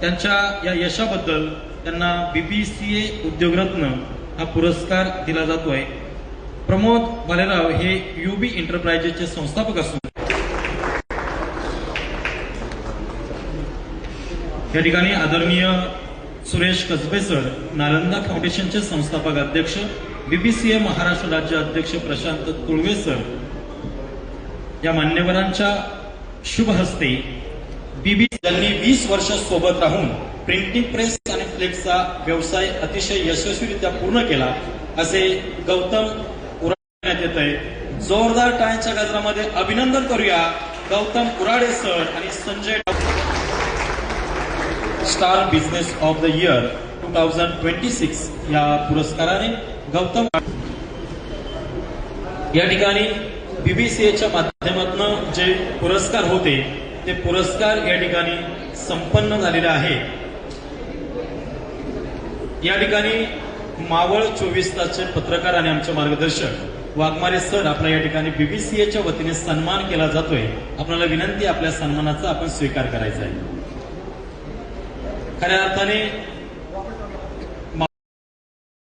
त्यांच्या या यशाबद्दल त्यांना बीबीसीए उद्योगरत्न हा पुरस्कार दिला जातोय। प्रमोद भालेराव हे युबी एंटरप्राइजेसचे संस्थापक असून या ठिकाणी आदरणीय सुरेश कसबे सर, नालंदा फाउंडेशनचे संस्थापक अध्यक्ष, बीबीसीए महाराष्ट्र राज्य अध्यक्ष प्रशांत तुळवे सर या मान्यवरांच्या शुभ हस्ते त्यांनी 20 वर्ष सोबत राहून प्रिंटिंग प्रेस आणि फ्लेक्सचा व्यवसाय अतिशय यशस्वीरित्या पूर्ण केला असे गौतम उराडे येत आहे। जोरदार टाळ्यांच्या गजरामध्ये अभिनंदन करूया गौतम उराडे सर आणि Sanjay star business of the year 2026 या पुरस्काराने गौतम या ठिकाणी बीबीसीएच्या माध्यमातून जे पुरस्कार होते ते पुरस्कार या ठिकाणी संपन्न झालेले आहे। या ठिकाणी मावळ 24 तासचे पत्रकार आणि आमचे मार्गदर्शक वाघमारे सर आपला या ठिकाणी बीबीसीएच्या वतीने सन्मान केला जातोय। आपल्याला विनंती आपल्या सन्मानाचा आपण स्वीकार करायचा आहे। खऱ्या अर्थाने